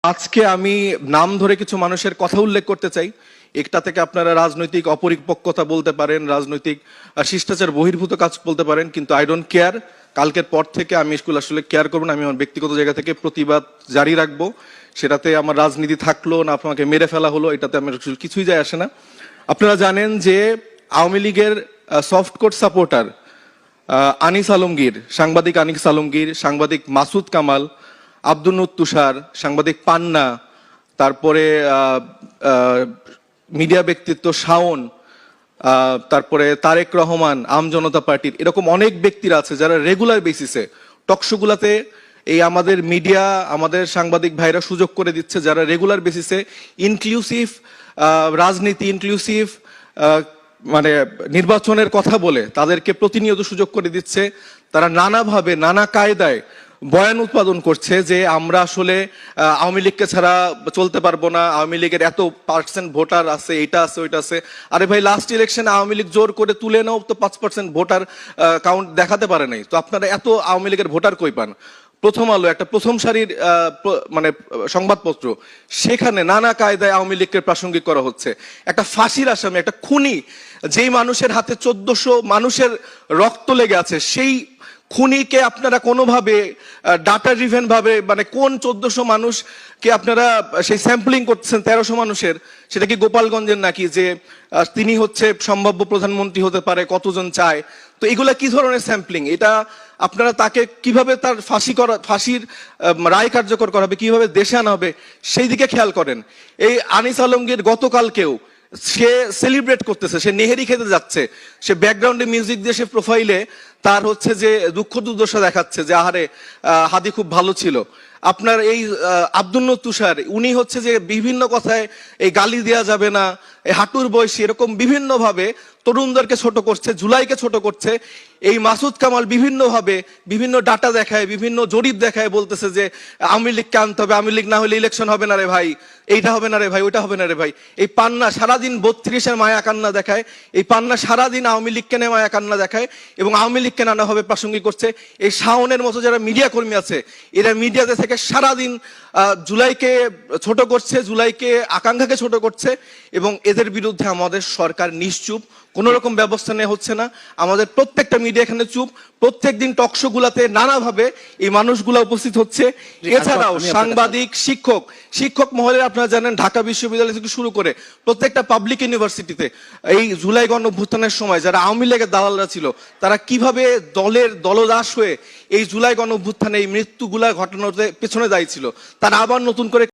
আজকে আমি নাম ধরে কিছু মানুষের কথা উল্লেখ করতে চাই। একটা থেকে আপনারা রাজনৈতিক অপরিপক্কতা বলতে পারেন, রাজনৈতিক শিষ্টাচার বহির্ভূত কাজ বলতে পারেন, কিন্তু আই ডোন্ট কেয়ার। কালকের পর থেকে আমি স্কুল আসলে কেয়ার করবো না। আমি আমার ব্যক্তিগত জায়গা থেকে প্রতিবাদ জারি রাখবো। সেটাতে আমার রাজনীতি থাকলো না আপনাকে মেরে ফেলা হলো, এটাতে আমার কিছুই যায় আসে না। আপনারা জানেন যে আওয়ামী লীগের soft court supporter Anis Alamgir, সাংবাদিক আনিস আলমগীর, সাংবাদিক মাসুদ কামাল, আব্দুল নূর তুষার, সাংবাদিক পান্না, তারপরে মিডিয়া ব্যক্তিত্ব শাওন, তারপরে তারেক রহমান, আম জনতা পার্টির, এরকম অনেক ব্যক্তিরা আছে যারা রেগুলার বেসিসে টকশোগুলাতে এই আমাদের মিডিয়া, আমাদের সাংবাদিক ভাইরা সুযোগ করে দিচ্ছে, যারা রেগুলার বেসিসে ইনক্লুসিভ রাজনীতি, ইনক্লুসিভ মানে নির্বাচনের কথা বলে তাদেরকে প্রতিনিয়ত সুযোগ করে দিচ্ছে। তারা নানাভাবে নানা কায়দায় বয়ান উৎপাদন করছে যে আমরা আসলে আওয়ামী লীগকে ছাড়া চলতে পারবো না, আওয়ামী লীগের এত % ভোটার আছে, এটা আছে ওইটা আছে। আরে ভাই, লাস্ট ইলেকশনে আওয়ামী লীগ জোর করে তুলে নাও তো 5% ভোটার কাউন্ট দেখাতে পারে নাই, তো আপনারা এত আওয়ামী লীগের ভোটার কই পান? প্রথম আলো একটা প্রথম সারির মানে সংবাদপত্র, সেখানে নানা কায়দায় আওয়ামী লীগকে প্রাসঙ্গিক করা হচ্ছে। একটা ফাঁসির আসামি, একটা খুনি, যেই মানুষের হাতে 1400 মানুষের রক্ত লেগে আছে, সেই খুনিকে আপনারা কোনোভাবে ডাটা ড্রিভেন ভাবে, মানে কোন 1400 মানুষকে আপনারা সেই স্যাম্পলিং করতেছেন 1300 মানুষের, সেটা কি গোপালগঞ্জের নাকি যে তিনি হচ্ছে সম্ভাব্য প্রধানমন্ত্রী হতে পারে, কতজন চায়? তো এগুলা কি ধরনের স্যাম্পলিং? এটা আপনারা তাকে কিভাবে তার ফাঁসির রায় কার্যকর করা হবে, কিভাবে দেশে আনা হবে, সেই দিকে খেয়াল করেন। এই আনিস আলমগীর গতকালকেও সে সেলিব্রেট করতেছে, সে নেহেরি খেতে যাচ্ছে, সে ব্যাকগ্রাউন্ডে মিউজিক দিয়ে সে প্রোফাইলে তার হচ্ছে যে দুঃখ দুর্দশা দেখাচ্ছে যে আহারে হাদি খুব ভালো ছিল। আপনার এই আব্দুল নূর তুষার, উনি হচ্ছে যে বিভিন্ন কথায় এই গালি দেওয়া যাবে না, এই হাঁটুর বয়সী, এরকম বিভিন্ন ভাবে তরুণদেরকে ছোট করছে, জুলাইকে ছোট করছে। এই মাসুদ কামাল বিভিন্ন ভাবে বিভিন্ন ডাটা দেখায়, বিভিন্ন জরিপ দেখায়, বলতেছে যে আওয়ামী লীগকে আনতে হবে, আওয়ামী লীগ না হলে ইলেকশন হবে না রে ভাই, এইটা হবে না রে ভাই, ওইটা হবে না রে ভাই। এই পান্না সারাদিন 32-এর মায়া কান্না দেখায়, এই পান্না সারাদিন আওয়ামী লীগকে নিয়ে মায়া কান্না দেখায় এবং আওয়ামী লীগকে নানাভাবে প্রাসঙ্গিক করছে। এই শাওনের মতো যারা মিডিয়া কর্মী আছে, এরা মিডিয়াতে থেকে সারাদিন জুলাইকে ছোট করছে, জুলাইকে আকাঙ্ক্ষাকে ছোট করছে, এবং এদের বিরুদ্ধে আমাদের সরকার নিশ্চুপ, কোন রকম ব্যবস্থা নেওয়া হচ্ছে না। আমাদের প্রত্যেকটা মিডিয়া এখানে চুপ, প্রত্যেকদিন টকশো গুলাতে নানাভাবে এই মানুষগুলা উপস্থিত হচ্ছে। এছাড়াও সাংবাদিক, শিক্ষক মহলে আপনারা জানেন ঢাকা বিশ্ববিদ্যালয় থেকে শুরু করে প্রত্যেকটা পাবলিক ইউনিভার্সিটিতে এই জুলাই গণ অভ্যুত্থানের সময় যারা আওয়ামী লীগের দালালরা ছিল, তারা কিভাবে দলদাস হয়ে এই জুলাই গণ অভ্যুত্থানে এই মৃত্যুগুলা ঘটানোর পেছনে দায়ী ছিল, তারা আবার নতুন করে